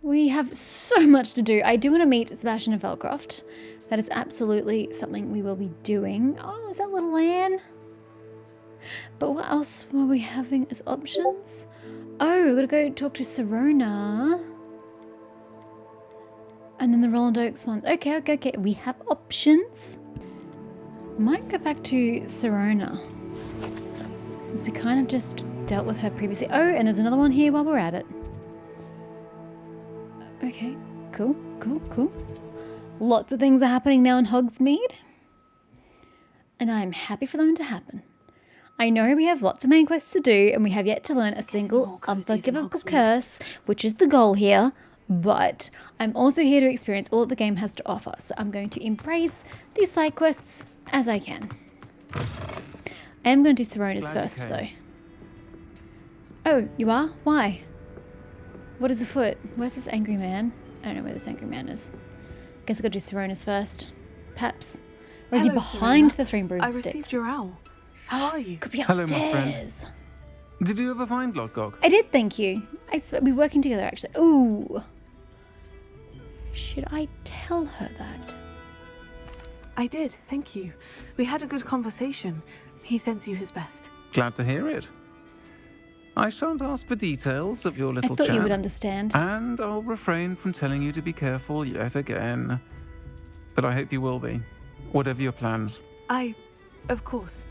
We have so much to do. I do want to meet Sebastian and Velcroft. That is absolutely something we will be doing. Oh, is that little Anne? But what else were we having as options? Oh, we're going to go talk to Sirona. And then the Roland Oaks one. Okay. We have options. Might go back to Sirona. Since we kind of just dealt with her previously. Oh, and there's another one here while we're at it. Okay, cool. Lots of things are happening now in Hogsmeade. And I'm happy for them to happen. I know we have lots of main quests to do, and we have yet to learn a single unforgivable curse, which is the goal here. But I'm also here to experience all that the game has to offer, so I'm going to embrace these side quests as I can. I am going to do Sirona's first, though. Oh, you are? Why? What is afoot? Where's this angry man? I don't know where this angry man is. Guess I'll go do Sirona's first. Perhaps. Or is he behind the three broomsticks? I received your owl. How are you? Could be upstairs. Hello, my friend. Did you ever find Lodgog? I did, thank you. We're working together, actually. Ooh. Should I tell her that? I did, thank you. We had a good conversation. He sends you his best. Glad to hear it. I shan't ask for details of your little I thought chat, you would understand. and I'll refrain from telling you to be careful yet again. But I hope you will be, whatever your plans. Of course.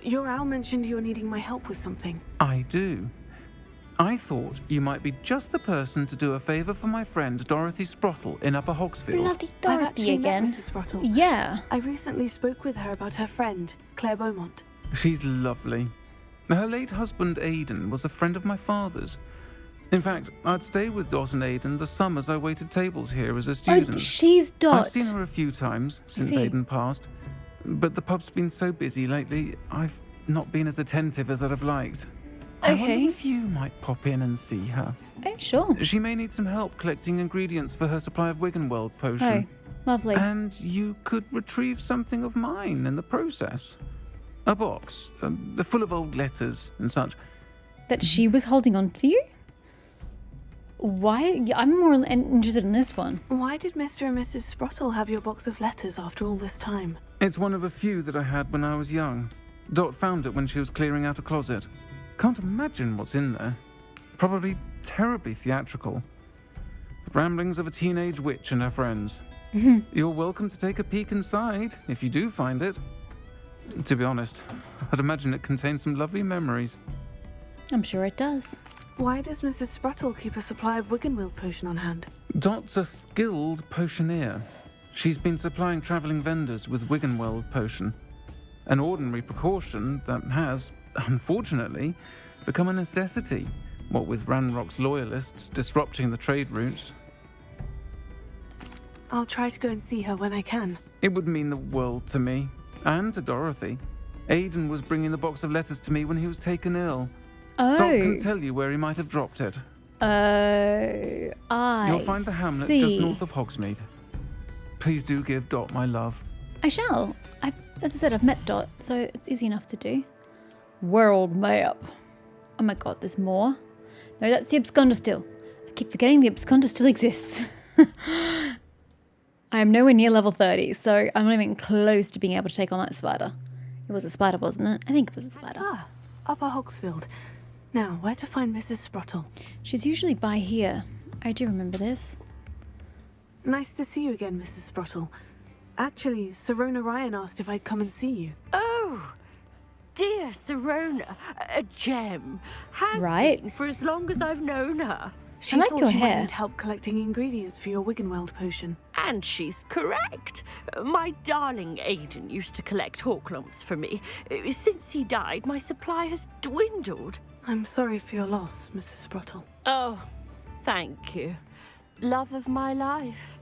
Your owl mentioned you were needing my help with something. I do. I thought you might be just the person to do a favour for my friend Dorothy Sprottle in Upper Hogsfield. Bloody I've Dorothy actually again. met Mrs. Sprottle. Yeah. I recently spoke with her about her friend, Claire Beaumont. She's lovely. Her late husband Aidan was a friend of my father's. In fact, I'd stayed with Dot and Aidan the summers I waited tables here as a student. Oh, she's Dot. I've seen her a few times since he? Aidan passed, but the pub's been so busy lately, I've not been as attentive as I'd have liked. I Okay. wonder if you might pop in and see her. Oh, sure. She may need some help collecting ingredients for her supply of Wiggenweld potion. Oh, lovely. And you could retrieve something of mine in the process. A box, full of old letters and such. That she was holding on for you? Why? I'm more interested in this one. Why did Mr. and Mrs. Sprottle have your box of letters after all this time? It's one of a few that I had when I was young. Dot found it when she was clearing out a closet. Can't imagine what's in there. Probably terribly theatrical. The ramblings of a teenage witch and her friends. You're welcome to take a peek inside, if you do find it. To be honest, I'd imagine it contains some lovely memories. I'm sure it does. Why does Mrs. Sprottle keep a supply of Wiggenweld potion on hand? Dot's a skilled potioneer. She's been supplying travelling vendors with Wiggenweld potion. An ordinary precaution that has, unfortunately, become a necessity, what with Ranrock's loyalists disrupting the trade routes. I'll try to go and see her when I can. It would mean the world to me, and to Dorothy. Aidan was bringing the box of letters to me when he was taken ill. Oh. Dot can tell you where he might have dropped it. Oh, I You'll find the hamlet see. just north of Hogsmeade. Please do give Dot my love. I shall. As I said, I've met Dot, so it's easy enough to do. World map. Oh my god, there's more. No, that's the Absconder still. I keep forgetting the Absconder still exists. I am nowhere near level 30, so I'm not even close to being able to take on that spider. It was a spider, wasn't it? I think it was a spider. Ah, Upper Hogsfield. Now, where to find Mrs. Sprottle? She's usually by here. I do remember this. Nice to see you again, Mrs. Sprottle. Actually, Sirona Ryan asked if I'd come and see you. Oh, dear Sirona, a gem. Has Right. been for as long as I've known her. She like thought your you hair. might need help collecting ingredients for your Wiggenweld potion. And she's correct. My darling Aidan used to collect Horklumps for me. Since he died, my supply has dwindled. I'm sorry for your loss, Mrs. Sprottle. Oh, thank you. Love of my life.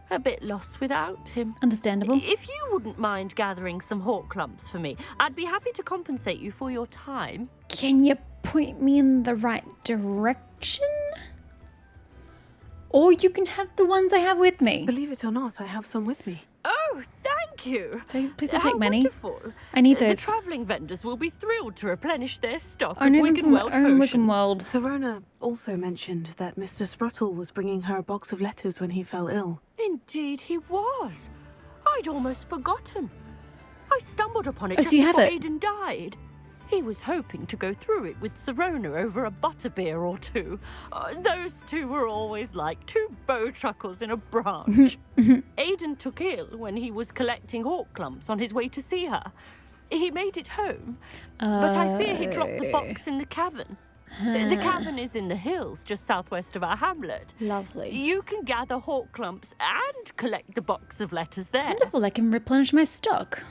A bit lost without him. Understandable. If you wouldn't mind gathering some Horklumps for me, I'd be happy to compensate you for your time. Can you point me in the right direction? Or you can have the ones I have with me. Believe it or not, I have some with me. Oh, thank Thank you. Please don't How take many. Wonderful. I need The those. travelling vendors will be thrilled to replenish their stock I of need them from my Wiggenweld own potion. Wickenworld. Sirona also mentioned that Mr. Spruttle was bringing her a box of letters when he fell ill. Indeed he was. I'd almost forgotten. I stumbled upon it Oh, just so you have before it? Aidan died. He was hoping to go through it with Sirona over a butterbeer or two. Those two were always like two bowtruckles in a branch. Aidan took ill when he was collecting hawk clumps on his way to see her. He made it home, but I fear he dropped the box in the cavern. The cavern is in the hills just southwest of our hamlet. Lovely. You can gather hawk clumps and collect the box of letters there. Wonderful, I can replenish my stock.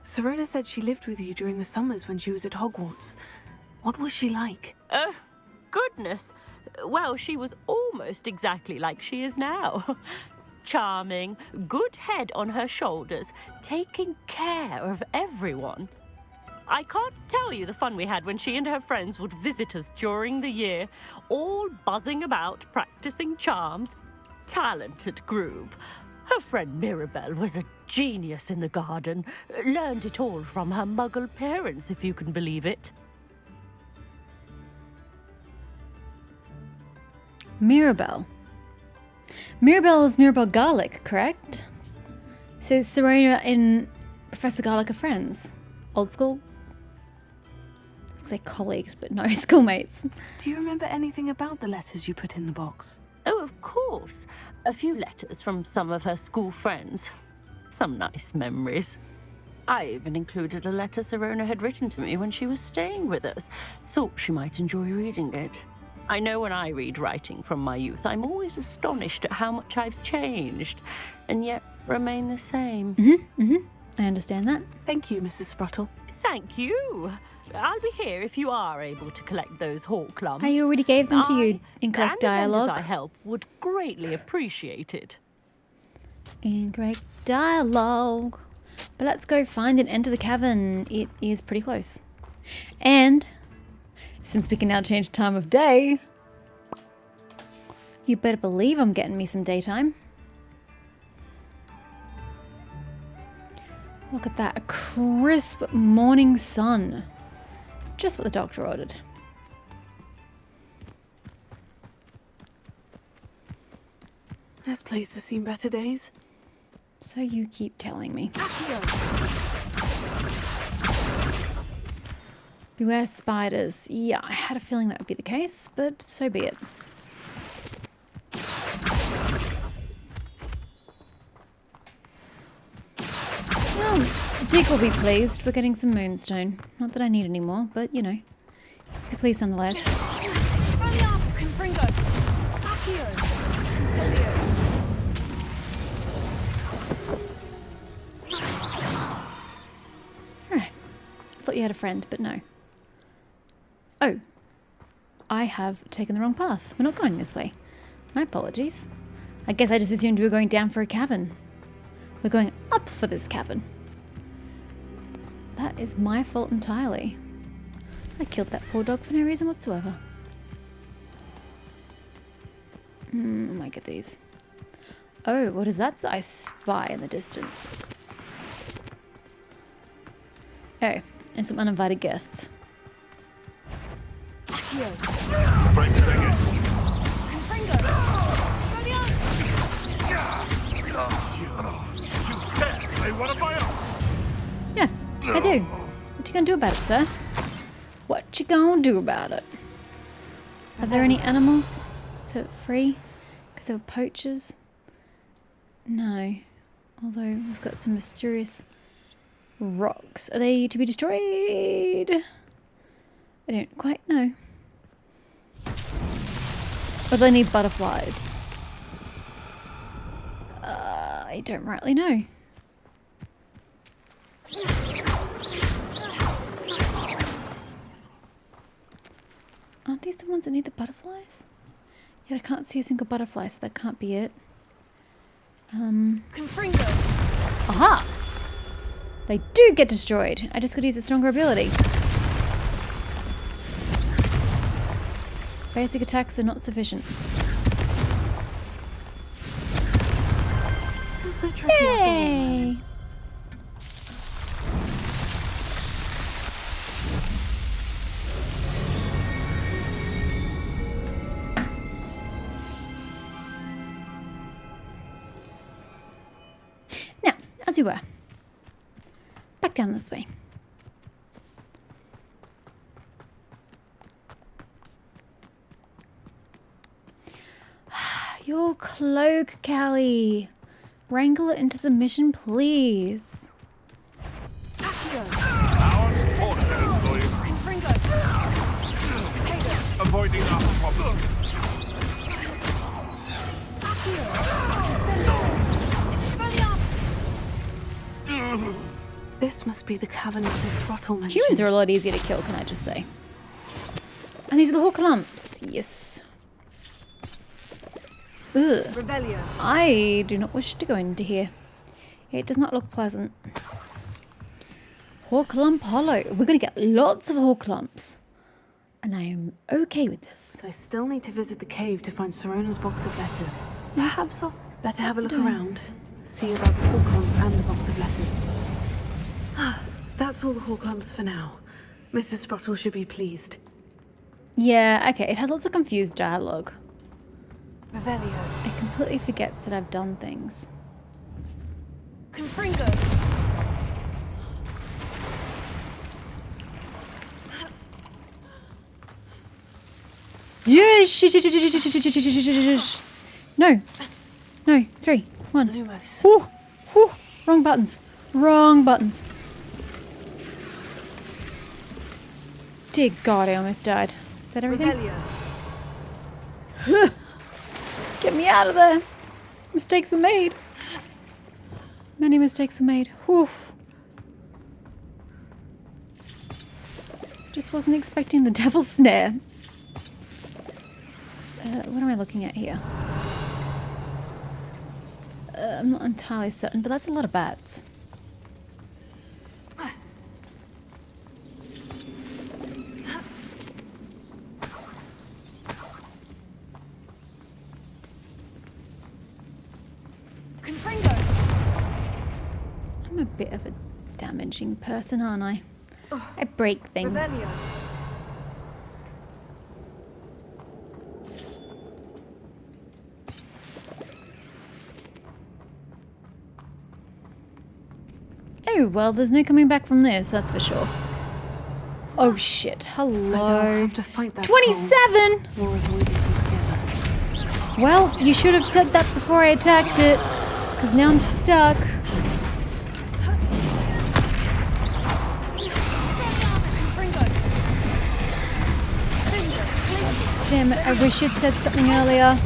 Sirona said she lived with you during the summers when she was at Hogwarts. What was she like? Goodness. Well, she was almost exactly like she is now. Charming, good head on her shoulders, taking care of everyone. I can't tell you the fun we had when she and her friends would visit us during the year, all buzzing about, practicing charms. Talented group. Her friend Mirabelle was a genius in the garden. Learned it all from her muggle parents, if you can believe it. Mirabelle. Mirabelle is Mirabelle Garlic, correct? So Sirona and Professor Garlic are friends. Old school? I was gonna say colleagues, but no, schoolmates. Do you remember anything about the letters you put in the box? Oh, of course. A few letters from some of her school friends. Some nice memories. I even included a letter Sirona had written to me when she was staying with us. Thought she might enjoy reading it. I know when I read writing from my youth, I'm always astonished at how much I've changed, and yet remain the same. I understand that. Thank you, Mrs. Spruttle. Thank you. I'll be here if you are able to collect those hawk clumps. I already gave them to you. Incorrect and the vendors dialogue. I help would greatly appreciate it. Incorrect dialogue. But let's go find and enter the cavern. It is pretty close. And since we can now change time of day, you better believe I'm getting me some daytime. Look at that, a crisp morning sun. Just what the doctor ordered. This place has seen better days. So you keep telling me. Beware spiders. Yeah, I had a feeling that would be the case, but so be it. Well, Dick will be pleased. We're getting some moonstone. Not that I need any more, but you know. Be pleased nonetheless. Alright. I thought you had a friend, but no. Oh. I have taken the wrong path. We're not going this way. My apologies. I guess I just assumed we were going down for a cavern. We're going up for this cavern. That is my fault entirely. I killed that poor dog for no reason whatsoever. I might get these. Oh, what is that I spy in the distance? Oh, and some uninvited guests. Yes, I do. What you gonna do about it, sir? What you gonna do about it? Are there any animals to free? Because they were poachers? No. Although we've got some mysterious rocks. Are they to be destroyed? I don't quite know. Or do they need butterflies? I don't rightly know. Aren't these the ones that need the butterflies? Yet I can't see a single butterfly, so that can't be it. Aha! They do get destroyed. I just gotta use a stronger ability. Basic attacks are not sufficient. so tricky after all, Yay! Merlin. Now, as we were, back down this way. Your cloak, Callie. Wrangle it into submission, please. How unfortunate for you. Avoiding our problems. This must be the cavern Mrs. Sprottle mentioned. Humans are a lot easier to kill, can I just say? And these are the hawk lumps. Yes. Ugh. Revelio. I do not wish to go into here. It does not look pleasant. Hawk lump hollow. We're going to get lots of hawk lumps. And I am okay with this. So I still need to visit the cave to find Sirona's box of letters. Perhaps I'll better have a look around. See about the hawk lumps and the box of letters. That's all the hawk lumps for now. Mrs. Sprottle should be pleased. Yeah, okay. It has lots of confused dialogue. Revelio. It completely forgets that I've done things. Confringo. Yes! No. No. 3, 1. Lumos. Whew. Whew. Wrong buttons. Wrong buttons. Dear God, I almost died. Is that everything? Revelio. Get me out of there. Mistakes were made. Many mistakes were made. Whew. Just wasn't expecting the devil's snare. What am I looking at here? I'm not entirely certain, but that's a lot of bats. I'm a bit of a damaging person, aren't I? I break things. Revelio. Oh, well, there's no coming back from this, that's for sure. Oh shit, hello. I'll have to fight that 27! troll, or avoid it altogether. Well, you should have said that before I attacked it, because now I'm stuck. Damn it, I wish you'd said something earlier.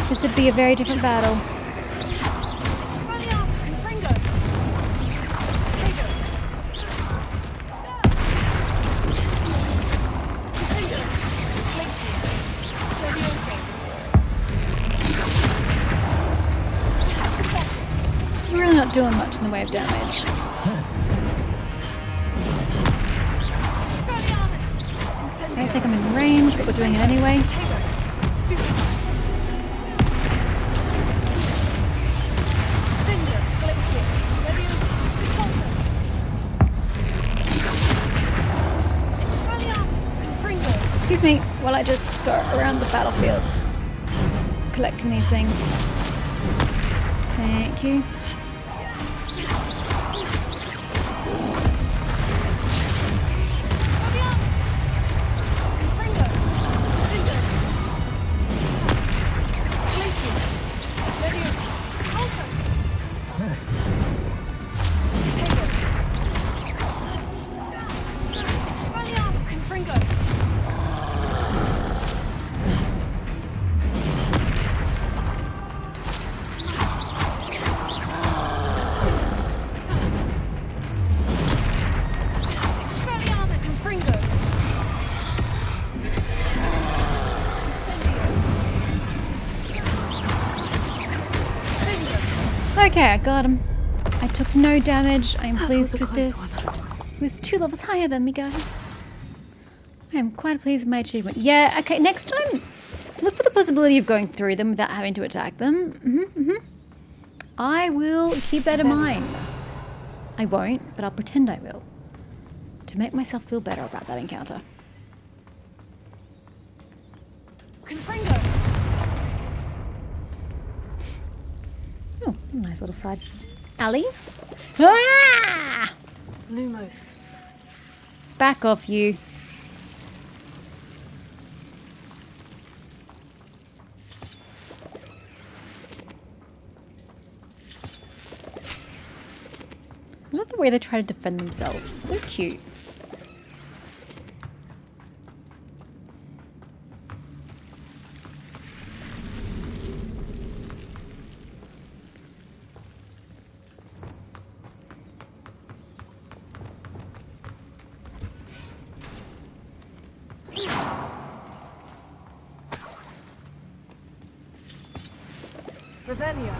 This would be a very different battle. We're really not doing much in the way of damage. I don't think I'm in range, but we're doing it anyway. Excuse me while I just go around the battlefield collecting these things. Thank you. Okay, I got him. I took no damage. I'm pleased with this. He was 2 levels higher than me, guys. I am quite pleased with my achievement. Yeah, okay, next time, look for the possibility of going through them without having to attack them. I will keep that in mind. I won't, but I'll pretend I will. To make myself feel better about that encounter. Oh, nice little side alley. Ah! Lumos. Back off, you. I love the way they try to defend themselves. It's so cute. Revelia.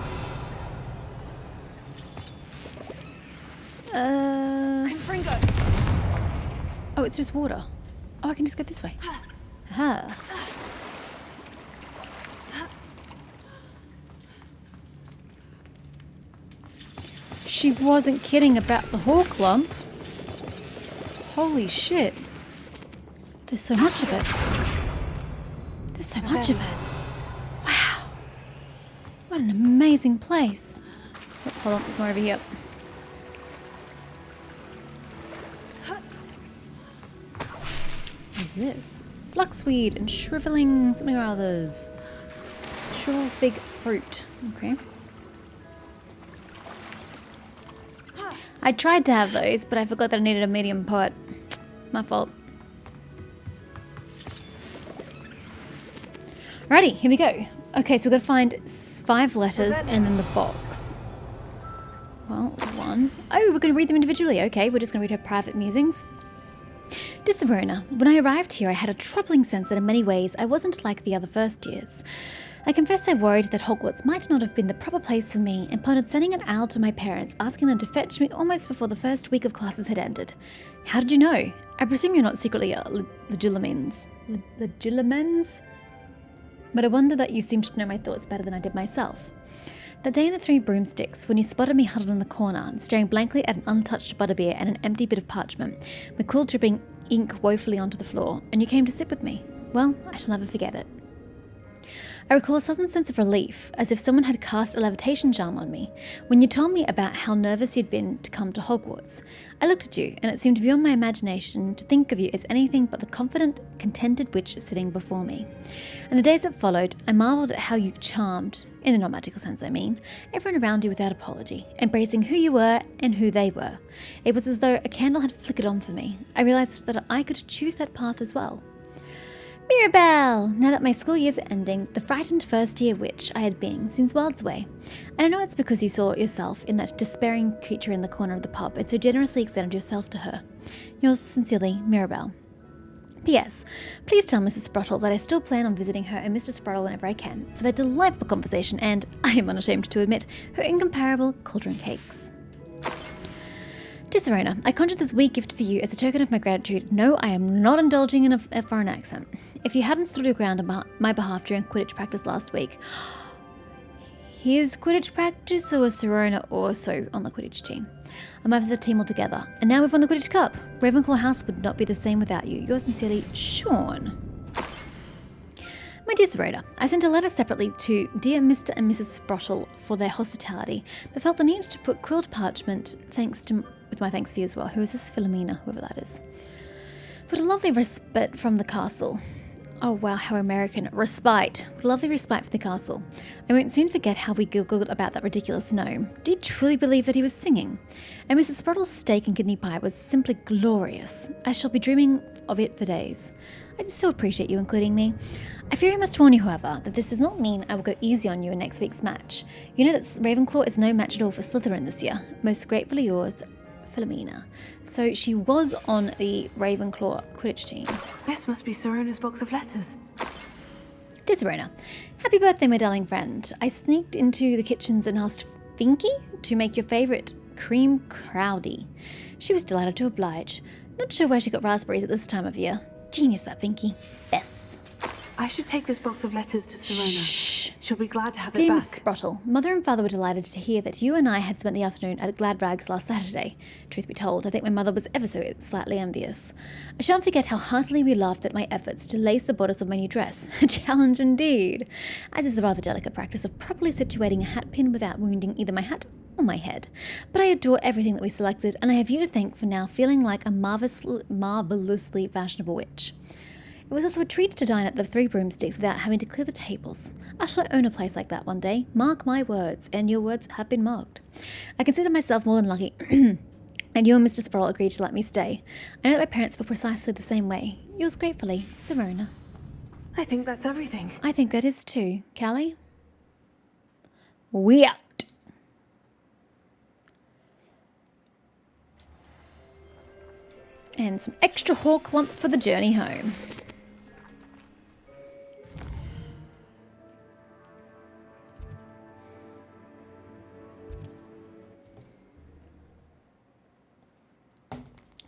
Oh, it's just water. Oh, I can just go this way. Aha. She wasn't kidding about the hawk lump. Holy shit. There's so much of it. There's so much of it. Wow. What an amazing place. Oh, hold on, there's more over here. What is this? Fluxweed and shriveling something or others. Shrivel fig fruit. Okay. I tried to have those, but I forgot that I needed a medium pot. My fault. Alrighty, here we go. Okay, so we've got to find 5 letters and then the box. Well, 1. Oh, we're going to read them individually. Okay, we're just going to read her private musings. Dear Sirona, when I arrived here, I had a troubling sense that in many ways I wasn't like the other first years. I confess I worried that Hogwarts might not have been the proper place for me and planned sending an owl to my parents, asking them to fetch me almost before the first week of classes had ended. How did you know? I presume you're not secretly a legilimens? But I wonder that you seemed to know my thoughts better than I did myself. That day in the 3 broomsticks, when you spotted me huddled in a corner, staring blankly at an untouched butterbeer and an empty bit of parchment, my quill dripping ink woefully onto the floor, and you came to sit with me. Well, I shall never forget it. I recall a sudden sense of relief, as if someone had cast a levitation charm on me, when you told me about how nervous you'd been to come to Hogwarts. I looked at you, and it seemed beyond my imagination to think of you as anything but the confident, contented witch sitting before me. In the days that followed, I marvelled at how you charmed, in the non-magical sense I mean, everyone around you without apology, embracing who you were and who they were. It was as though a candle had flickered on for me. I realised that I could choose that path as well. Mirabelle! Now that my school years are ending, the frightened first-year witch I had been seems worlds away. And I know it's because you saw yourself in that despairing creature in the corner of the pub and so generously extended yourself to her. Yours sincerely, Mirabelle. P.S. Please tell Mrs. Sprottle that I still plan on visiting her and Mr. Sprottle whenever I can, for their delightful conversation and, I am unashamed to admit, her incomparable cauldron cakes. Dear Sirona, I conjured this wee gift for you as a token of my gratitude. No, I am not indulging in a foreign accent. If you hadn't stood your ground on my behalf during Quidditch practice last week, here's Quidditch practice, or was Sirona also on the Quidditch team? I'm over the team altogether, and now we've won the Quidditch Cup. Ravenclaw House would not be the same without you. Yours sincerely, Sean. My dear Sirona, I sent a letter separately to dear Mr. and Mrs. Sprottle for their hospitality, but felt the need to put quilled parchment with my thanks for you as well. Who is this? Philomena, whoever that is. What a lovely respite from the castle. Oh wow, how American. Respite. What a lovely respite for the castle. I won't soon forget how we giggled about that ridiculous gnome. Do you truly believe that he was singing? And Mrs. Sprottle's steak and kidney pie was simply glorious. I shall be dreaming of it for days. I so appreciate you including me. I fear I must warn you, however, that this does not mean I will go easy on you in next week's match. You know that Ravenclaw is no match at all for Slytherin this year. Most gratefully yours, Philomena. So she was on the Ravenclaw Quidditch team. This must be Sirona's box of letters. Dear Sirona, happy birthday, my darling friend. I sneaked into the kitchens and asked Finky to make your favourite cream crowdie. She was delighted to oblige. Not sure where she got raspberries at this time of year. Genius, that Finky. Bess. I should take this box of letters to Sirona. Shh. She'll be glad to have it Dear back. Mrs. Sprottle, Mother and Father were delighted to hear that you and I had spent the afternoon at Gladrags last Saturday. Truth be told, I think my mother was ever so slightly envious. I shan't forget how heartily we laughed at my efforts to lace the bodice of my new dress. A challenge indeed. As is the rather delicate practice of properly situating a hat pin without wounding either my hat or my head. But I adore everything that we selected, and I have you to thank for now feeling like a marvellously fashionable witch. It was also a treat to dine at the Three Broomsticks without having to clear the tables. I shall own a place like that one day. Mark my words, and your words have been marked. I consider myself more than lucky, and you and Mr. Sproul agreed to let me stay. I know that my parents were precisely the same way. Yours gratefully, Sirona. I think that's everything. I think that is too. Callie? We out. And some extra hawk lump for the journey home.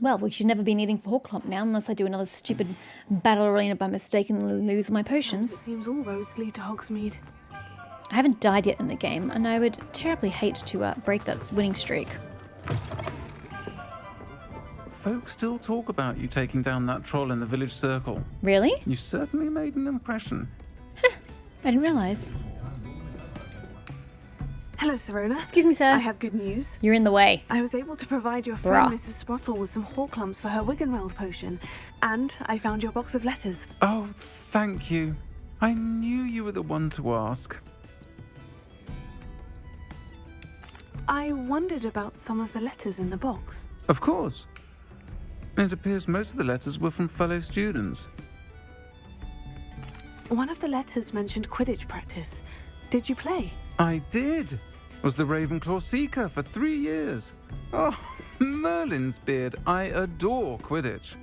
Well, we should never be needing for hawk lump now, unless I do another stupid battle arena by mistake and lose my It potions. seems all roads lead to Hogsmeade. I haven't died yet in the game, and I would terribly hate to break that winning streak. Folks still talk about you taking down that troll in the village circle. Really? You certainly made an impression. I didn't realise. Hello, Sirona. Excuse me, sir. I have good news. You're in the way. I was able to provide your friend Bruh. Mrs. Sprottle with some Horklumps for her Wiggenweld potion, and I found your box of letters. Oh, thank you. I knew you were the one to ask. I wondered about some of the letters in the box. Of course. It appears most of the letters were from fellow students. One of the letters mentioned Quidditch practice. Did you play? I did. Was the Ravenclaw Seeker for 3 years. Oh, Merlin's beard. I adore Quidditch.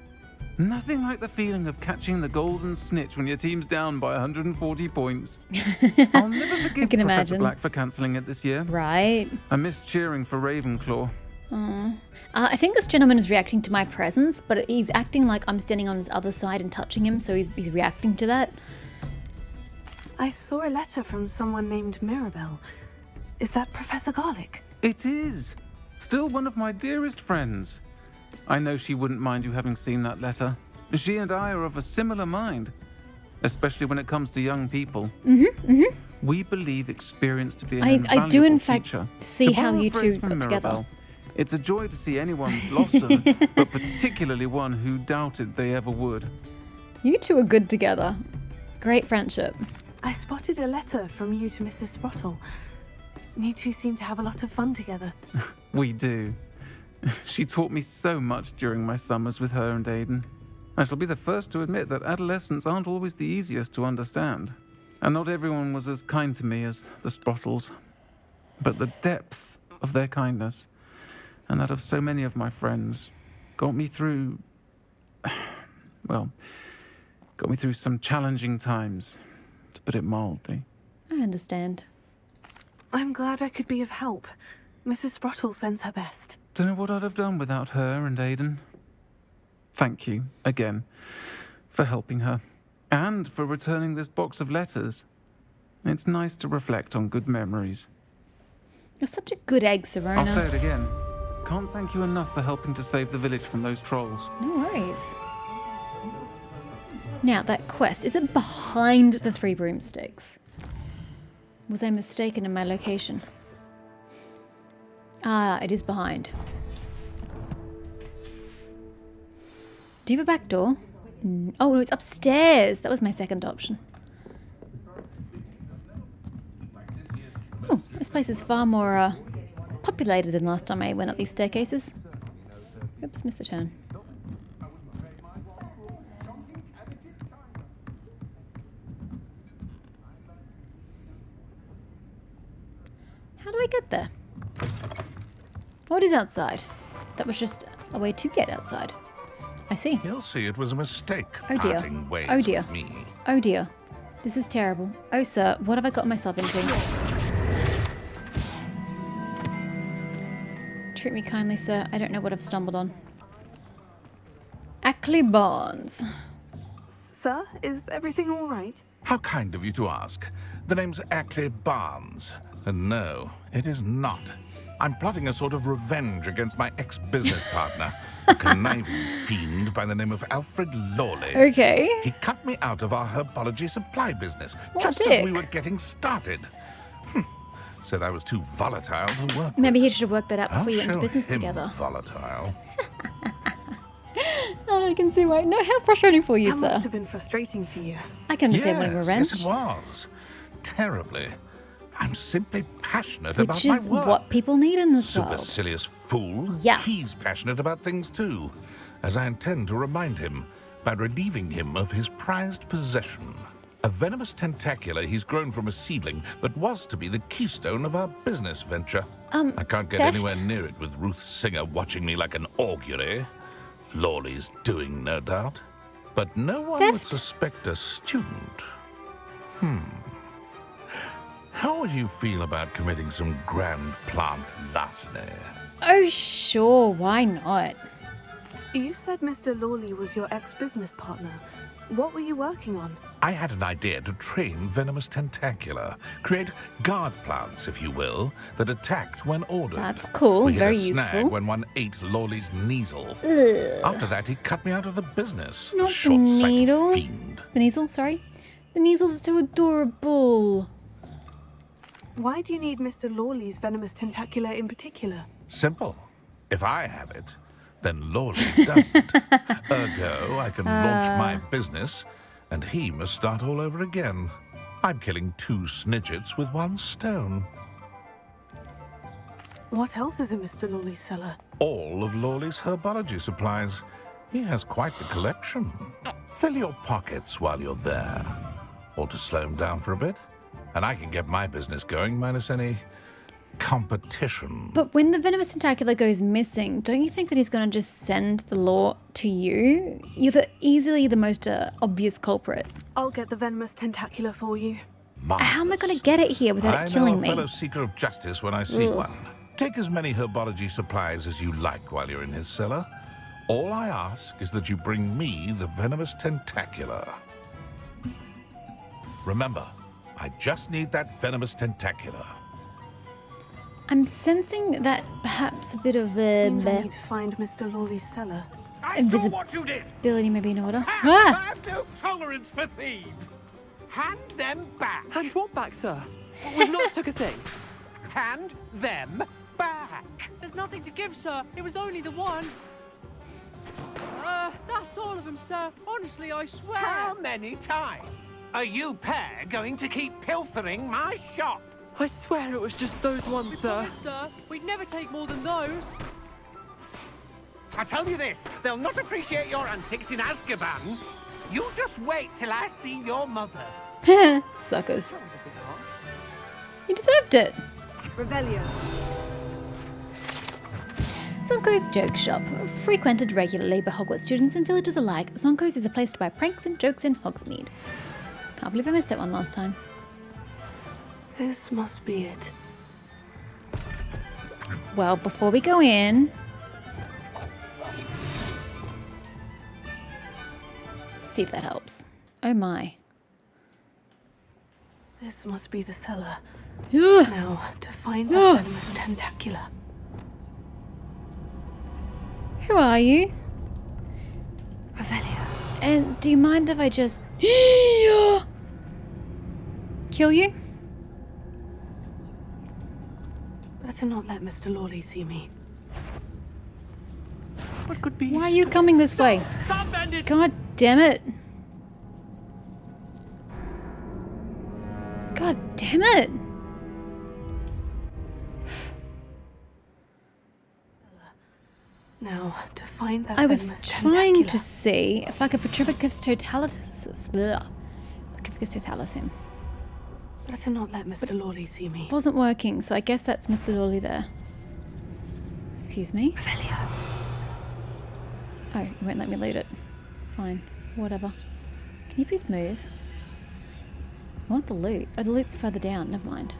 Nothing like the feeling of catching the golden snitch when your team's down by 140 points. I'll never forgive can Professor imagine. Black for cancelling it this year. Right. I missed cheering for Ravenclaw. I think this gentleman is reacting to my presence, but he's acting like I'm standing on his other side and touching him, so he's reacting to that. I saw a letter from someone named Mirabelle. Is that Professor Garlick? It is. Still one of my dearest friends. I know she wouldn't mind you having seen that letter. She and I are of a similar mind, especially when it comes to young people. We believe experience to be an invaluable I do in fact teacher. see To how borrow a you phrase two from got together. Mirabelle, it's a joy to see anyone blossom, but particularly one who doubted they ever would. You two are good together. Great friendship. I spotted a letter from you to Mrs. Sprottle. You two seem to have a lot of fun together. We do. She taught me so much during my summers with her and Aidan. I shall be the first to admit that adolescents aren't always the easiest to understand. And not everyone was as kind to me as the Sprottles. But the depth of their kindness, and that of so many of my friends, got me through... well, got me through some challenging times, to put it mildly. I understand. I'm glad I could be of help. Mrs. Sprottle sends her best. Don't know what I'd have done without her and Aidan. Thank you, again, for helping her, and for returning this box of letters. It's nice to reflect on good memories. You're such a good egg, I'll say Sirona. it again. Can't thank you enough for helping to save the village from those trolls. No worries. Now, that quest, is it behind the Three Broomsticks? Was I mistaken in my location? Ah, it is behind. Do you have a back door? Oh, no, it's upstairs. That was my second option. Oh, this place is far more populated than last time I went up these staircases. Oops, missed the turn. How do I get there? Oh, it is outside. That was just a way to get outside. I see. You'll see it was a mistake Oh dear. parting ways Oh dear. with me. Oh dear. This is terrible. Oh sir, what have I got myself into? Treat me kindly, sir. I don't know what I've stumbled on. Ackley Barnes. Sir, is everything all right? How kind of you to ask. The name's Ackley Barnes. And no, it is not. I'm plotting a sort of revenge against my ex-business partner, a conniving fiend by the name of Alfred Lawley. Okay. He cut me out of our herbology supply business What a just as dick. we were getting started. Said I was too volatile to work Maybe with. he should have worked that out before I'll you went to show business him together. volatile. Oh, I can see why. No, how frustrating for you, That sir. must have been frustrating for you. I can understand wanting revenge. Yes, it was. Terribly. I'm simply passionate Which about my is work. what people need in this world. Supercilious fool. Yeah. He's passionate about things too, as I intend to remind him by relieving him of his prized possession. A venomous tentacula he's grown from a seedling that was to be the keystone of our business venture. I can't get theft? anywhere near it with Ruth Singer watching me like an augury. Lawley's doing, no doubt. But no one would Theft? suspect a student. How would you feel about committing some grand plant larceny? Oh, sure. Why not? You said Mr. Lawley was your ex-business partner. What were you working on? I had an idea to train venomous tentacula, create guard plants, if you will, that attacked when ordered. That's cool, We hit very a snag useful. when one ate Lawley's neasel. After that, he cut me out of the business. Not the the short-sighted needle. fiend. The Neasel, sorry. The Neasel's too adorable. Why do you need Mr. Lawley's venomous tentacula in particular? Simple. If I have it, then Lawley doesn't. Ergo, I can launch my business, and he must start all over again. I'm killing 2 snidgets with 1 stone. What else is in Mr. Lawley's cellar? All of Lawley's herbology supplies. He has quite the collection. Fill your pockets while you're there. Or to slow him down for a bit. And I can get my business going minus any competition. But when the venomous tentacula goes missing, don't you think that he's going to just send the law to you? You're easily the most obvious culprit. I'll get the venomous tentacula for you. How am I going to get it here without I it know killing a me? fellow seeker of justice when I see one. Take as many herbology supplies as you like while you're in his cellar. All I ask is that you bring me the venomous tentacula. Remember, I just need that venomous tentacula. I'm sensing that perhaps a bit of Seems I need to find Mr. Lawley's cellar. I saw what you did! ability maybe in order. I Ah! have no tolerance for thieves. Hand them back. Hand what back, sir? We've not took a thing. Hand them back. There's nothing to give, sir. It was only the one. That's all of them, sir. Honestly, I swear. How many times are you pair going to keep pilfering my shop? I swear it was just those ones, sir. Promise, sir. We'd never take more than those. I tell you this, they'll not appreciate your antics in Azkaban. You just wait till I see your mother. Suckers. You deserved it. Revelio. Zonko's Joke Shop. Frequented regularly by Hogwarts students and villagers alike, Zonko's is a place to buy pranks and jokes in Hogsmeade. Can't believe I missed that one last time. This must be it. Well, before we go in... see if that helps. Oh my. This must be the cellar. Ugh. Now, to find that venomous tentacula. Who are you? Revelio. And do you mind if I just... kill you? Better not let Mr. Lawley see me. What could be? Why are you coming this way? Stop, bandit! God damn it. God damn it. Now, to find that I was venomous trying tentacula. to see if I could Petrificus Totalis... Petrificus Totalis him. Better not let Mr. Lawley see me. Wasn't working, so I guess that's Mr. Lawley there. Excuse me? Revelio. Oh, you won't let me loot it. Fine. Whatever. Can you please move? I want the loot. Oh, the loot's further down. Never mind.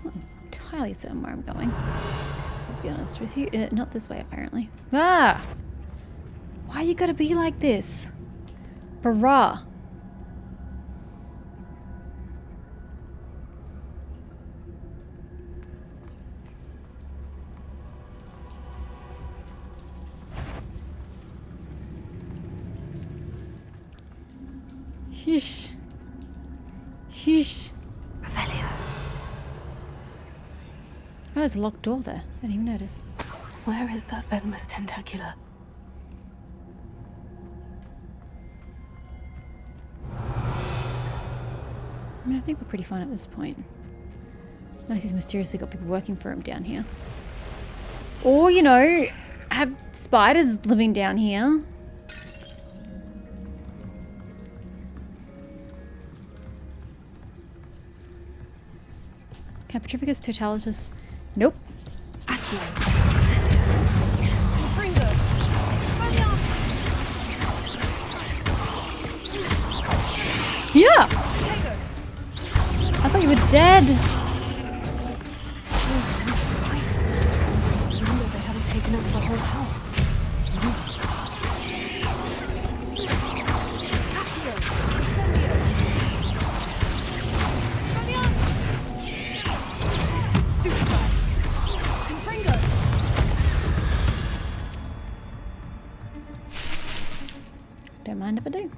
I'm not entirely certain where I'm going. I'll be honest with you. Not this way, apparently. Ah! Why you gotta be like this? Bruh. Hish. Hish. Revelio. Oh, there's a locked door there. I didn't even notice. Where is that venomous tentacula? I mean, I think we're pretty fine at this point. Unless he's mysteriously got people working for him down here. Or, you know, have spiders living down here. Capitrificus totalis. Nope. Yeah! I thought you were dead. It's a wonder they haven't taken over the whole house. Don't mind if I do.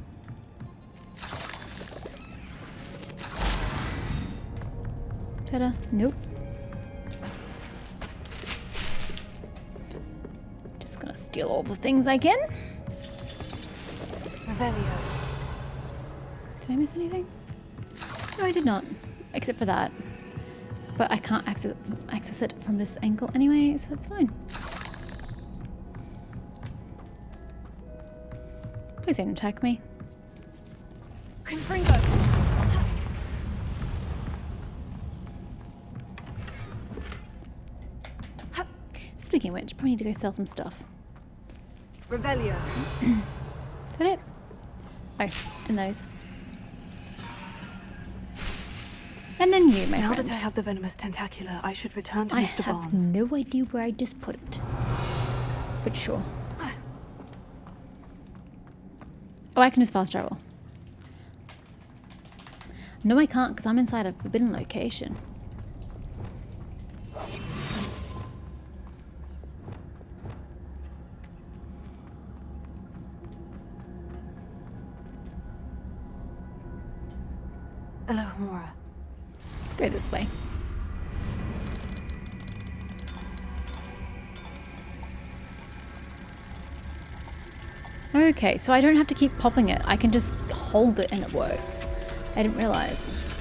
Ta-da. Nope. Just gonna steal all the things I can. Revelio. Did I miss anything? No, I did not. Except for that. But I can't access it from this angle anyway, so that's fine. Please don't attack me. Confringo. Speaking of which, probably need to go sell some stuff. Revelio. Is that it? Oh, and those. And then you, my Now friend. that I have the venomous tentacula, I should return to I Mr. have Barnes. no idea where I just put it. But sure. Oh, I can just fast travel. No, I can't because I'm inside a forbidden location. Elohimora. Let's go this way. Okay, so I don't have to keep popping it. I can just hold it and it works. I didn't realize.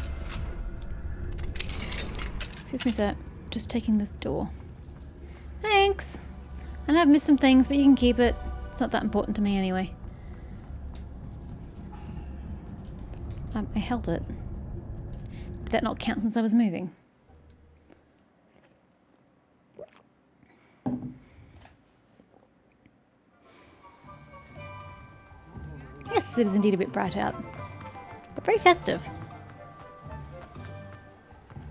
Excuse me, sir. Just taking this door. Thanks. I know I've missed some things, but you can keep it. It's not that important to me anyway. I held it. Did that not count since I was moving? Yes, it is indeed a bit bright out, but very festive.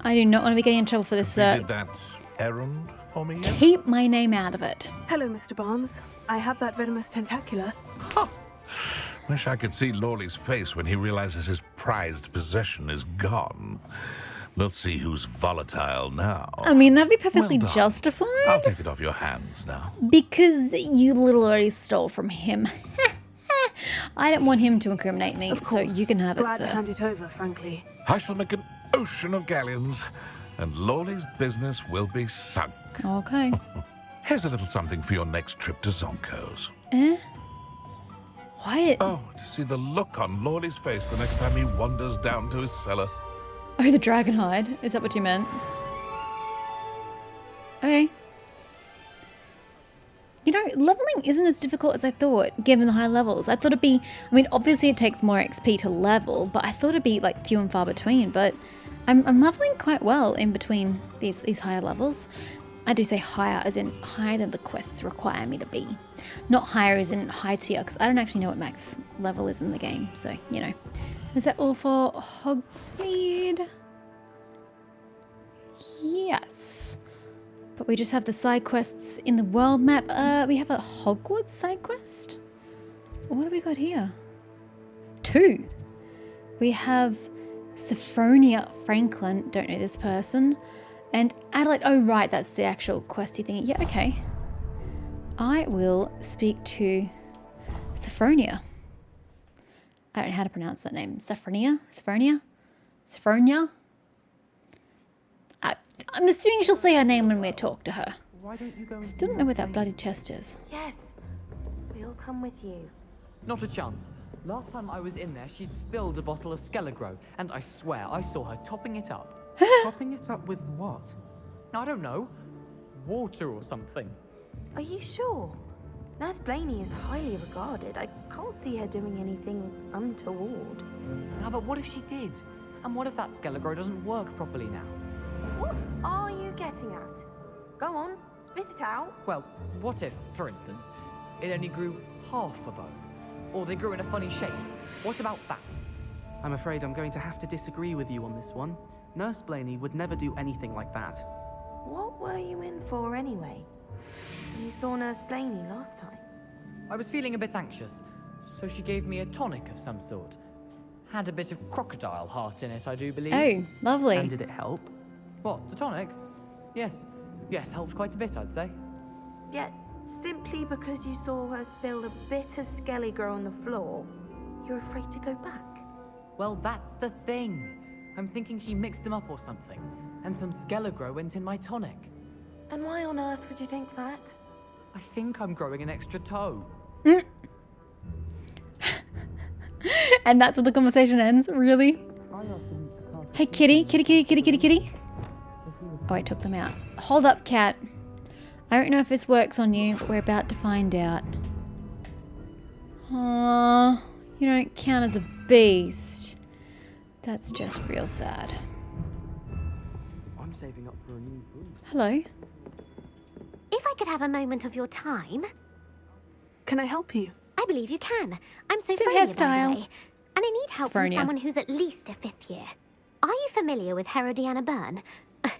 I do not want to be getting in trouble for this, You sir. did that errand for me yet? Keep my name out of it. Hello, Mr. Barnes. I have that venomous tentacula. Wish I could see Lawley's face when he realizes his prized possession is gone. We'll see who's volatile now. I mean, that'd be perfectly Well done. justified. I'll take it off your hands now. Because you literally stole from him. I didn't want him to incriminate me, Of so course. you can have it, Glad to sir. hand it over, frankly. I shall make an ocean of galleons, and Lawley's business will be sunk. Okay. Here's a little something for your next trip to Zonko's. Eh? Wyatt. Oh, to see the look on Lawley's face the next time he wanders down to his cellar. Oh, the dragon hide. Is that what you meant? Okay. You know, leveling isn't as difficult as I thought, given the high levels. I thought it'd be, I mean, obviously it takes more XP to level, but I thought it'd be like few and far between, but I'm leveling quite well in between these higher levels. I do say higher as in higher than the quests require me to be. Not higher as in high tier, because I don't actually know what max level is in the game, so, you know. Is that all for Hogsmeade? Yes. But we just have the side quests in the world map. We have a Hogwarts side quest. What have we got here? 2. We have Sophronia Franklin. Don't know this person. And Adelaide. Oh, right. That's the actual questy thing. Yeah, okay. I will speak to Sophronia. I don't know how to pronounce that name. Sophronia? Sophronia? Sophronia? I'm assuming she'll say her name when we talk to her. Why don't you go and Still don't know where that bloody chest is. Yes, we'll come with you. Not a chance. Last time I was in there, she'd spilled a bottle of Skelegro, and I swear I saw her topping it up. Topping it up with what? I don't know. Water or something. Are you sure? Nurse Blaney is highly regarded. I can't see her doing anything untoward. Now, but what if she did? And what if that Skelegro doesn't work properly now? What are you getting at? Go on, spit it out. Well, what if, for instance, it only grew half a bone? Or they grew in a funny shape? What about that? I'm afraid I'm going to have to disagree with you on this one. Nurse Blaney would never do anything like that. What were you in for anyway? You saw Nurse Blaney last time. I was feeling a bit anxious, so she gave me a tonic of some sort. Had a bit of crocodile heart in it, I do believe. Oh, lovely. And did it help? What, the tonic? Yes. Yes, helped quite a bit, I'd say. Yet, simply because you saw her spill a bit of Skellige on the floor, you're afraid to go back? Well, that's the thing. I'm thinking she mixed them up or something, and some Skelegro went in my tonic. And why on earth would you think that? I think I'm growing an extra toe. And that's where the conversation ends, really? Hey, kitty, kitty, kitty, kitty, kitty, kitty. Oh, I took them out. Hold up, cat. I don't know if this works on you, but we're about to find out. Aww, you don't count as a beast. That's just real sad. I'm saving up for a new boot. Hello. If I could have a moment of your time. Can I help you? I believe you can. I'm Same Sophronia, by hairstyle. the way. And I need help from Sophronia. someone who's at least a 5th year. Are you familiar with Herodiana Byrne?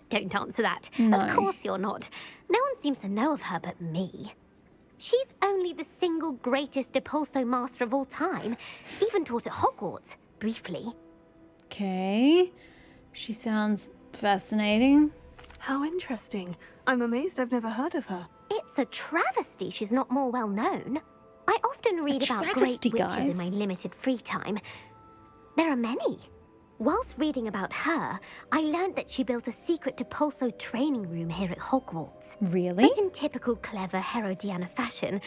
Don't answer that. No. Of course you're not. No one seems to know of her but me. She's only the single greatest Depulso master of all time. Even taught at Hogwarts, briefly. Okay. She sounds fascinating. How interesting. I'm amazed I've never heard of her. It's a travesty she's not more well known. I often read about great travesty, witches guys. in my limited free time. There are many. Whilst reading about her, I learned that she built a secret Depulso training room here at Hogwarts. Really? But in typical clever Herodiana fashion,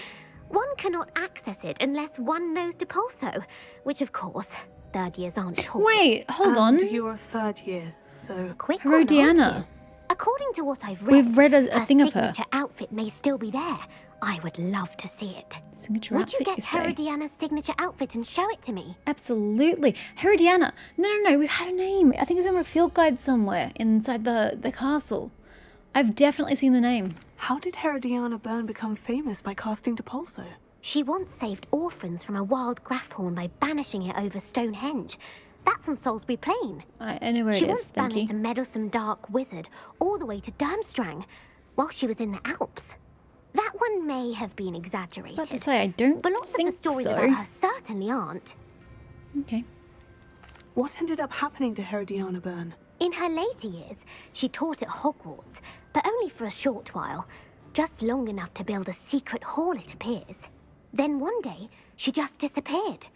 one cannot access it unless one knows Depulso, which of course, 3rd years aren't taught. Wait, hold on. And you're a 3rd year, so... Quick one, aren't Herodiana. you? According to what I've read, We've read a thing of her. signature outfit may still be there. I would love to see it. Signature Would you outfit, get say? Herodiana's signature outfit and show it to me? Absolutely. Herodiana. No. We've had a name. I think it's in a field guide somewhere inside the castle. I've definitely seen the name. How did Herodiana Byrne become famous by casting Depulso? She once saved orphans from a wild Grafhorn by banishing it over Stonehenge. That's on Salisbury Plain. I know where She it once is. Thank banished you. a meddlesome dark wizard all the way to Durmstrang while she was in the Alps. That one may have been I was exaggerated. about to say, I don't But lots of think the stories so. about her certainly aren't. Okay. What ended up happening to Herodiana Byrne? In her later years, she taught at Hogwarts, but only for a short while. Just long enough to build a secret hall, it appears. Then one day, she just disappeared.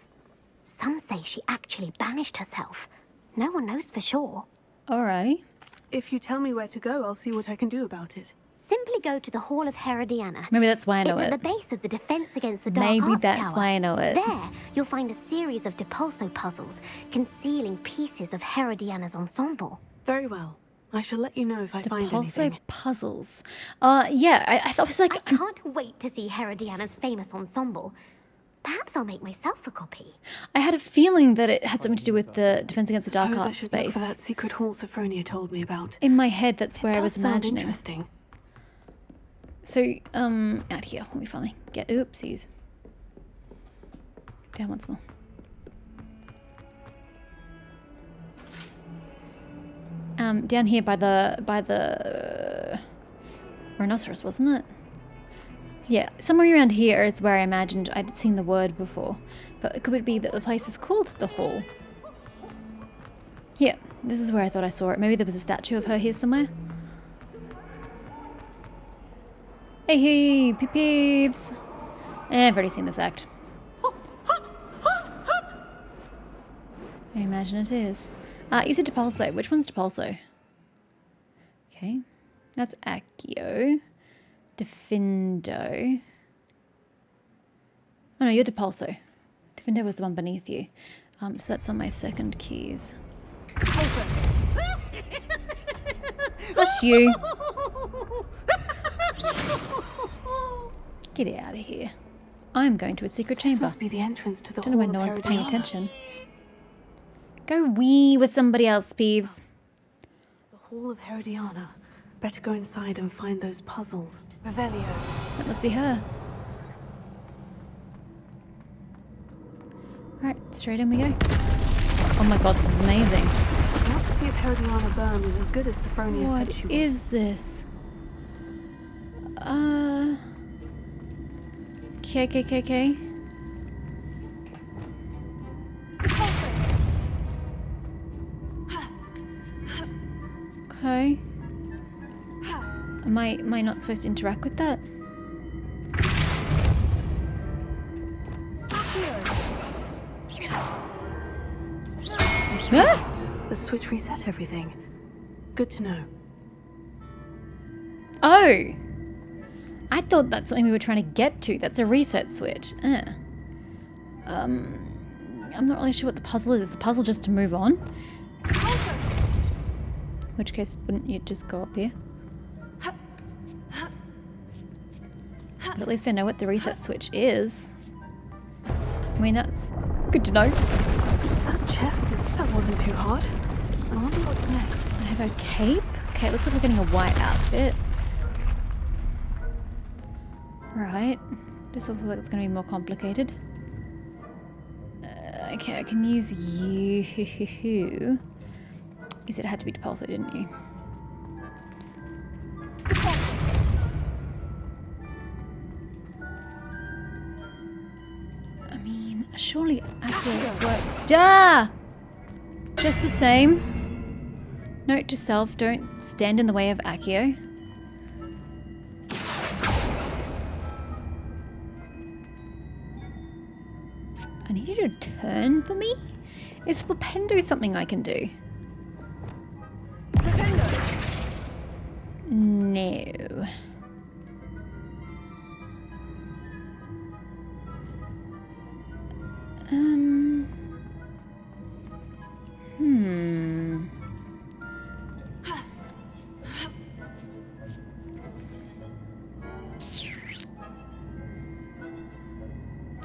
Some say she actually banished herself. No one knows for sure. Alrighty. If you tell me where to go, I'll see what I can do about it. Simply go to the Hall of Herodiana. Maybe that's why I know It's at it. the base of the Defense Against the Dark Maybe Arts that's Tower. why I know it. There, you'll find a series of Depulso puzzles concealing pieces of Herodiana's ensemble. Very well. I shall let you know if I find Depulso anything. puzzles. Yeah, I thought it was like... I can't wait to see Herodiana's famous ensemble. Perhaps I'll make myself a copy. I had a feeling that it had something to do with the Defense Against the Dark Suppose I Arts should look space. for that secret hall Sophronia told me about. In my head, that's where I Does was sound imagining. interesting. So, out here, let me finally get... Oopsies. Down once more. Down here by the rhinoceros, wasn't it? Yeah, somewhere around here is where I imagined I'd seen the word before. But could it be that the place is called the Hall? Yeah, this is where I thought I saw it. Maybe there was a statue of her here somewhere. Hey, hey, peeps. I've already seen this act. I imagine it is. You said Depulso. Which one's Depulso? Okay. That's Accio. Defindo. Oh no, you're Depulso. Defindo was the one beneath you. So that's on my second keys. Hush you. Get out of here. I'm going to a secret chamber. This must be the entrance to the Don't know Hall why of no one's paying Herodiana. attention. Go wee with somebody else, Peeves. The Hall of Herodiana. Better go inside and find those puzzles. Revelio. That must be her. Right, straight in we go. Oh my god, this is amazing. I want to see if Herodiana Byrne was as good as Sophronia said she What was. is this? Okay. Okay. Am I not supposed to interact with that? Ah! The switch reset everything. Good to know. Oh! I thought that's something we were trying to get to. That's a reset switch. I'm not really sure what the puzzle is. Is the puzzle just to move on? In which case, wouldn't you just go up here? But at least I know what the reset switch is. I mean, that's good to know. That chest, that wasn't too hard. I wonder what's next. I have a cape? Okay, it looks like we're getting a white outfit. Right. This looks like it's going to be more complicated. Okay, I can use you. You said it had to be Depulso, didn't you? I mean, surely Accio works. Ah! Just the same. Note to self, don't stand in the way of Accio. I need you to turn for me? Is Flipendo something I can do? No.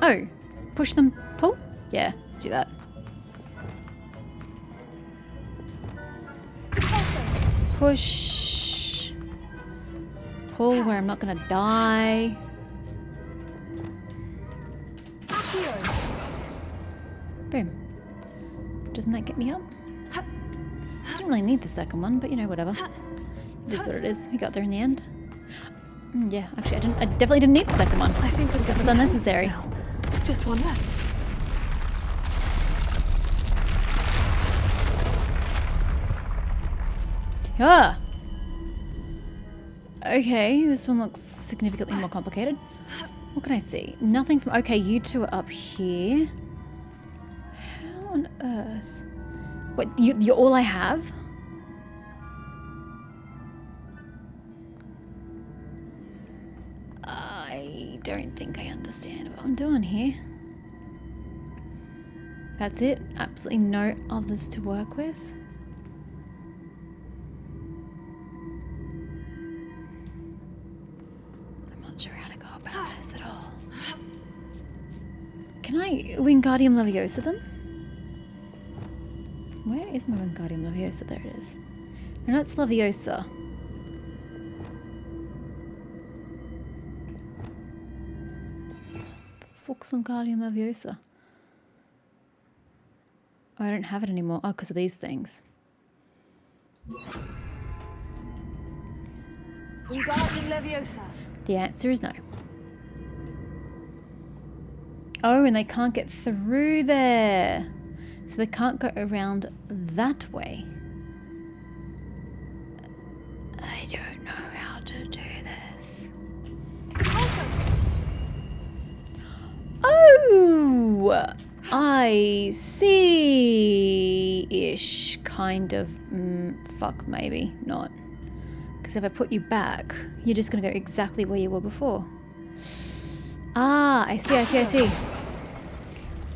Oh, push them, pull? Yeah, let's do that. Push. Pull where I'm not gonna die. Boom. Doesn't that get me up? Didn't really need the second one, but you know, whatever. It is what it is. We got there in the end. Yeah, actually, I definitely didn't need the second one. I think That was unnecessary. now. Just one left. Ah! Okay, this one looks significantly more complicated. What can I see? Nothing from... Okay, you two are up here. How on earth? Wait, you're all I have? I don't think I understand what I'm doing here. That's it? Absolutely no others to work with? I'm not sure how to go about this at all. Can I Wingardium Leviosa them? Where is my Wingardium Leviosa? There it is. No, that's Leviosa. Fuck's Wingardium Leviosa? Oh, I don't have it anymore. Oh, because of these things. Wingardium Leviosa. The answer is no. Oh, and they can't get through there. So they can't go around that way. I don't know how to do this. Oh! I see-ish, kind of. Fuck, maybe not. Because if I put you back, you're just going to go exactly where you were before. Ah, I see.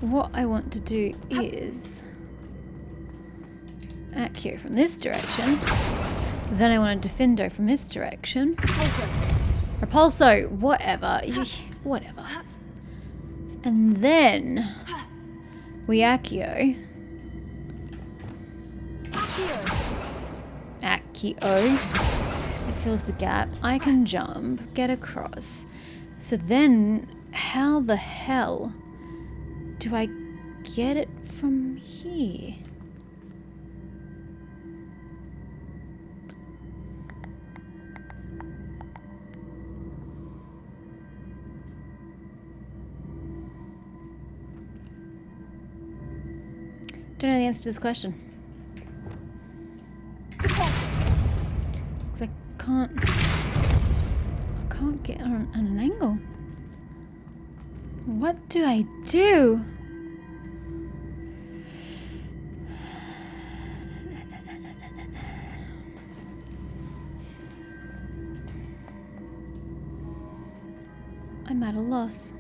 What I want to do is Accio from this direction. Then I want a Defendo from this direction. Repulso, whatever. Whatever. And then we Accio. Accio. It fills the gap. I can jump, get across. So then, how the hell do I get it from here? Don't know the answer to this question. Because I can't get on an angle. What do I do? I'm at a loss.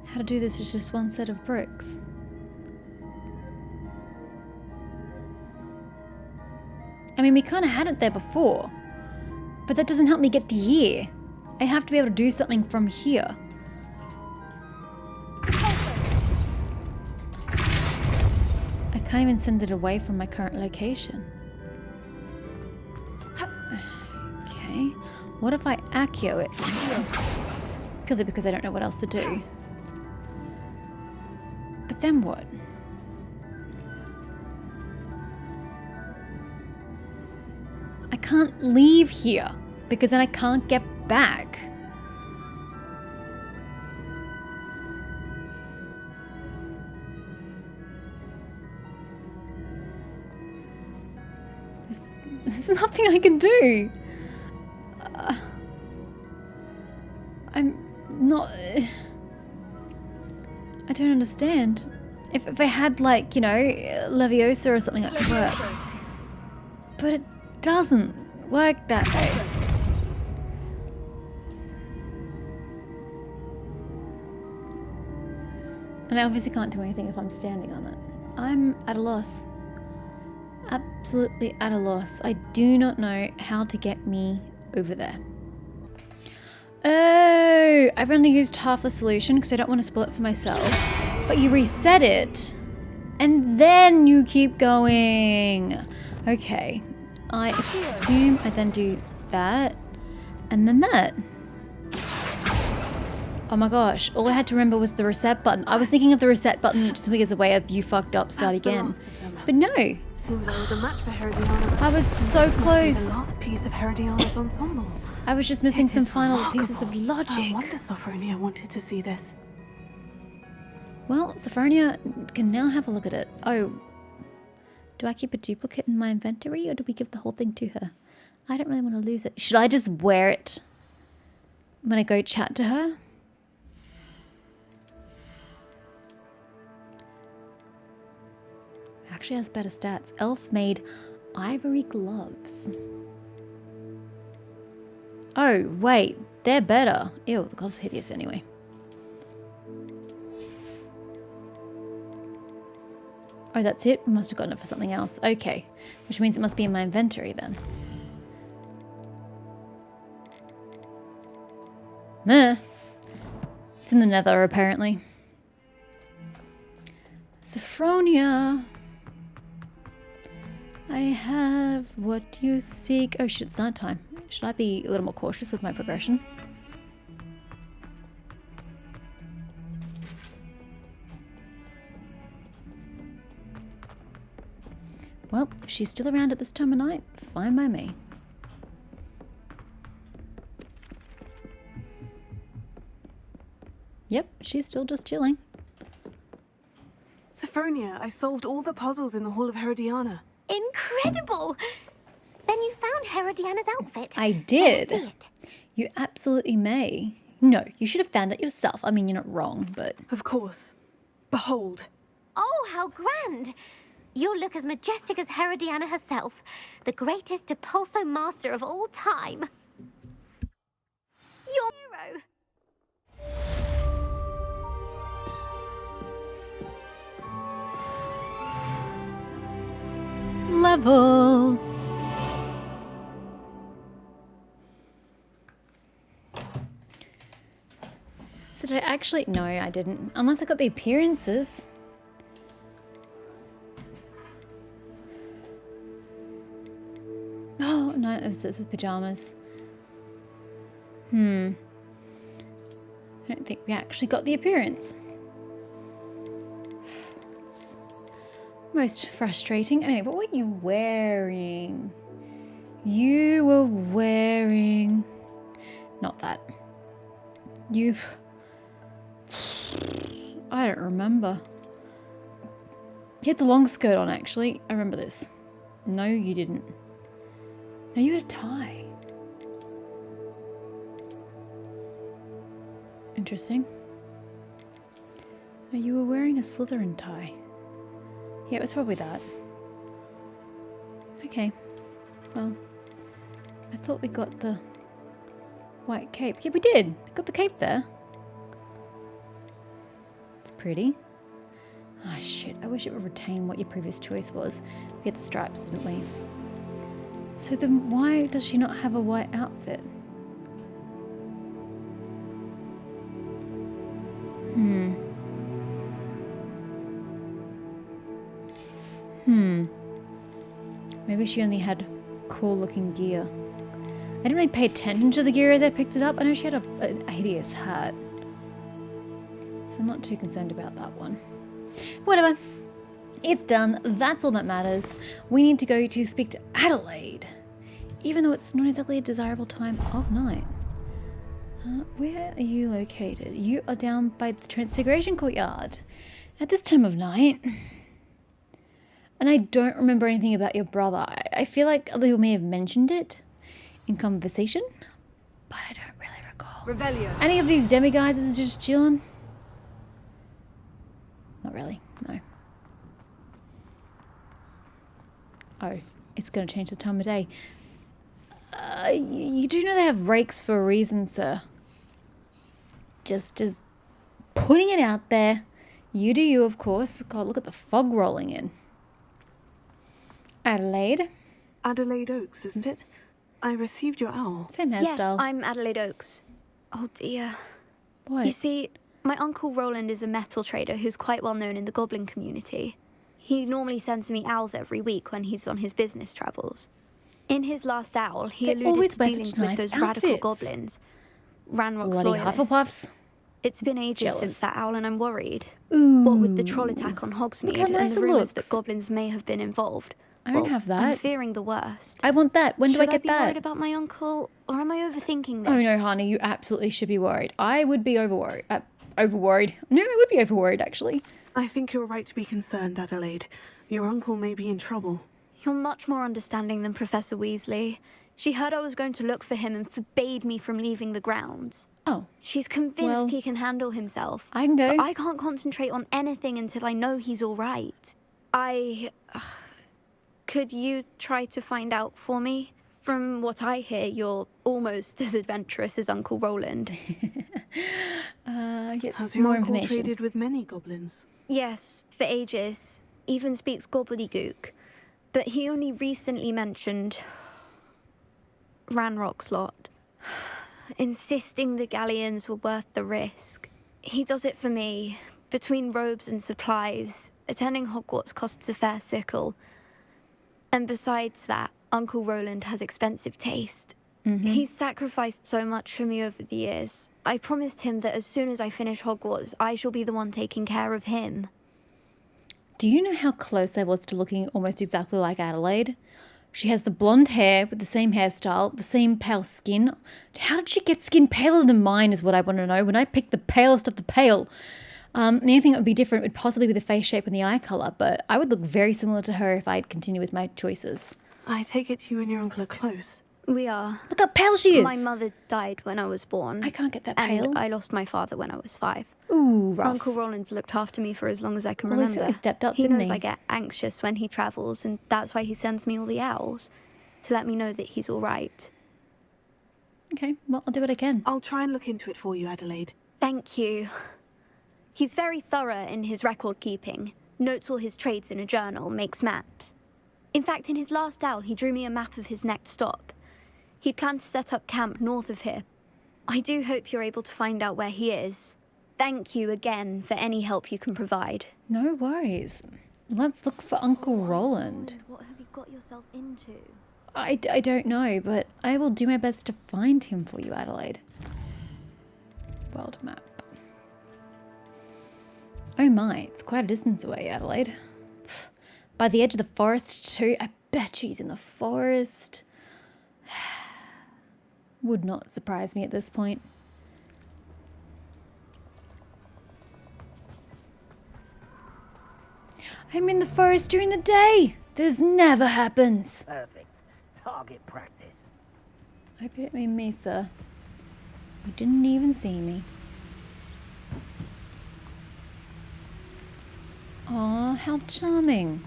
How to do this is just one set of bricks. I mean, we kind of had it there before, but that doesn't help me get to here. I have to be able to do something from here. I can't even send it away from my current location. Okay, what if I Accio it from here? Purely because I don't know what else to do. But then what? I can't leave here because then I can't get back. There's nothing I can do. I'm not... I don't understand. If I had, like, you know, Leviosa or something, that could work. But it doesn't work that way. And I obviously can't do anything if I'm standing on it. I'm at a loss. Absolutely at a loss. I do not know how to get me over there. Oh, I've only used half the solution because I don't want to spoil it for myself. But you reset it. And then you keep going. Okay. I assume I then do that. And then that. Oh my gosh. All I had to remember was the reset button. I was thinking of the reset button just as a way of you fucked up, start again. But no. Seems I was a match for Herodiana. I was so close. The last piece of Herodiana's ensemble. I was just missing some final pieces of logic. No wonder Sophronia wanted to see this. Well, Sophronia can now have a look at it. Oh. Do I keep a duplicate in my inventory or do we give the whole thing to her? I don't really want to lose it. Should I just wear it when I go chat to her? Actually has better stats. Elf made ivory gloves. Oh, wait. They're better. Ew, the gloves are hideous anyway. Oh, that's it? We must have gotten it for something else. Okay. Which means it must be in my inventory then. Meh. It's in the nether, apparently. Sophronia. I have what you seek. Oh shit, it's night time. Should I be a little more cautious with my progression? Well, if she's still around at this time of night, fine by me. Yep, she's still just chilling. Sophronia, I solved all the puzzles in the Hall of Herodiana. Incredible! Then you found Herodiana's outfit. I May I did. see it? You absolutely may. No, you should have found it yourself. I mean, you're not wrong, but... Of course. Behold. Oh, how grand! You'll look as majestic as Herodiana herself, the greatest Depulso master of all time. Your hero. Level. So did I actually... No, I didn't. Unless I got the appearances. Oh, no, it was the pajamas. I don't think we actually got the appearance. It's most frustrating. Anyway, what were you wearing? You were wearing... Not that. You... I don't remember. You had the long skirt on, actually. I remember this. No, you didn't. No, you had a tie. Interesting. No, you were wearing a Slytherin tie. Yeah, it was probably that. Okay. Well, I thought we got the white cape. Yeah, we did. Got the cape there. It's pretty. Ah, shit. I wish it would retain what your previous choice was. We had the stripes, didn't we? So then why does she not have a white outfit? Maybe she only had cool looking gear. I didn't really pay attention to the gear as I picked it up. I know she had an hideous hat. So I'm not too concerned about that one. Whatever. It's done. That's all that matters. We need to go to speak to Adelaide. Even though it's not exactly a desirable time of night. Where are you located? You are down by the Transfiguration Courtyard. At this time of night. And I don't remember anything about your brother. I feel like other people may have mentioned it in conversation. But I don't really recall. Revelio. Any of these demigods is just chilling? Not really. No. Oh, it's going to change the time of day. You do know they have rakes for a reason, sir. Just putting it out there. You do you, of course. God, look at the fog rolling in. Adelaide? Adelaide Oaks, isn't it? I received your owl. Same hairstyle. Yes, I'm Adelaide Oaks. Oh dear. What? You see, my uncle Roland is a metal trader who's quite well known in the goblin community. He normally sends me owls every week when he's on his business travels. In his last owl, he alluded to dealings with those radical goblins. Ranrock's Bloody loyalists. Hufflepuffs. It's been ages Jealous. since that owl and I'm worried. Ooh. What with the troll attack on Hogsmeade how and nice the it rumours that looks. goblins may have been involved. I don't have that. I'm fearing the worst. I want that. When do I Should get be that? worried about my uncle, or am I overthinking this? Oh no, honey, you absolutely should be worried. I would be overworried. Overworried. No, I would be overworried, actually. I think you're right to be concerned, Adelaide. Your uncle may be in trouble. You're much more understanding than Professor Weasley. She heard I was going to look for him and forbade me from leaving the grounds. Oh. She's convinced Well, he can handle himself. I can go. But I can't concentrate on anything until I know he's all right. Could you try to find out for me? From what I hear, you're almost as adventurous as Uncle Roland. Yes, Has your more uncle information. traded with many goblins? Yes, for ages. Even speaks gobbledygook. But he only recently mentioned Ranrock's lot, insisting the galleons were worth the risk. He does it for me. Between robes and supplies, attending Hogwarts costs a fair sickle. And besides that, Uncle Roland has expensive taste. He's sacrificed so much for me over the years. I promised him that as soon as I finish Hogwarts, I shall be the one taking care of him. Do you know how close I was to looking almost exactly like Adelaide? She has the blonde hair with the same hairstyle, the same pale skin. How did she get skin paler than mine is what I want to know. When I picked the palest of the pale. The only thing that would be different would possibly be the face shape and the eye colour, but I would look very similar to her if I'd continue with my choices. I take it you and your uncle are close. We are. Look how pale she is! My mother died when I was born. I can't get that pale. And I lost my father when I was 5. Ooh, rough. Uncle Roland's looked after me for as long as I can Well, remember. he stepped up, he didn't knows he? I get anxious when he travels, and that's why he sends me all the owls, to let me know that he's all right. Okay, well, I'll do what I can. I'll try and look into it for you, Adelaide. Thank you. He's very thorough in his record keeping, notes all his trades in a journal, makes maps. In fact, in his last owl, he drew me a map of his next stop. He planned to set up camp north of here. I do hope you're able to find out where he is. Thank you again for any help you can provide. No worries. Let's look for Uncle Roland. What have you got yourself into? I don't know, but I will do my best to find him for you, Adelaide. World map. Oh my, it's quite a distance away, Adelaide. By the edge of the forest too. I bet she's in the forest. Would not surprise me at this point. I'm in the forest during the day. This never happens. Perfect. Target practice. I bet it made me, sir. You didn't even see me. Aw, how charming.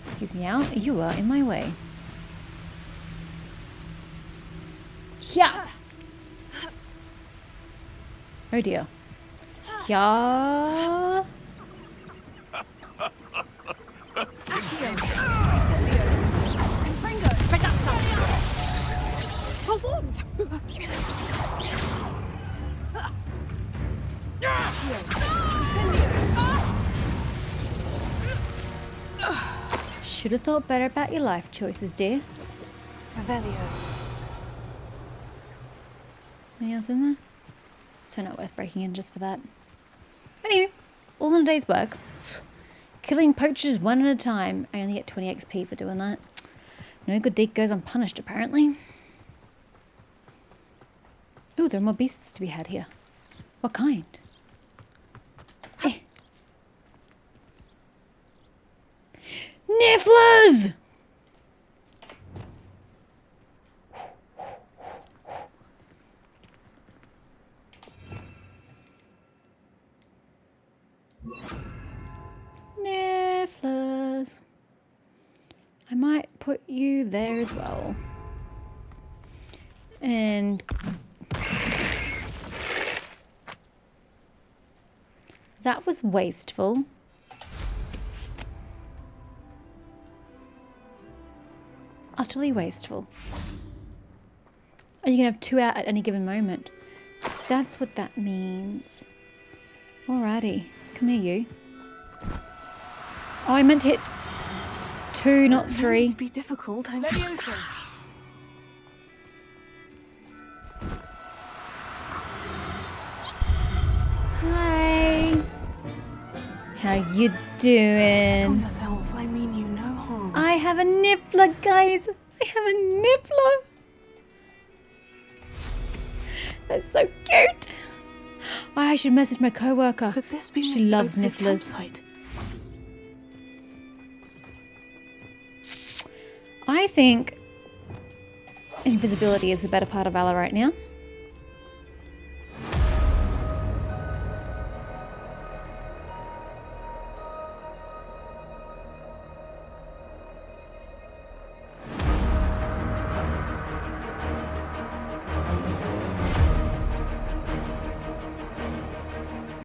Excuse me, Al. You are in my way. Yeah. Oh dear. Yeah. Should have thought better about your life choices, dear. Revelio. Anything else in there? So not worth breaking in just for that. Anyway, all in a day's work. Killing poachers one at a time. I only get 20 XP for doing that. No good deed goes unpunished, apparently. Ooh, there are more beasts to be had here. What kind? Eh. Nifflers! Nifflers. I might put you there as well. And that was wasteful. Utterly wasteful. Oh, you can have 2 out at any given moment. That's what that means. Alrighty. Come here, you. Oh, I meant to hit 2, not 3. To be difficult. Hi. How you doing? Calm yourself. I mean you no harm. I have a niffler, guys. I have a niffler. That's so cute. I should message my co-worker. Could this be She Miss loves Oates' nifflers. campsite? I think invisibility is the better part of Valor right now.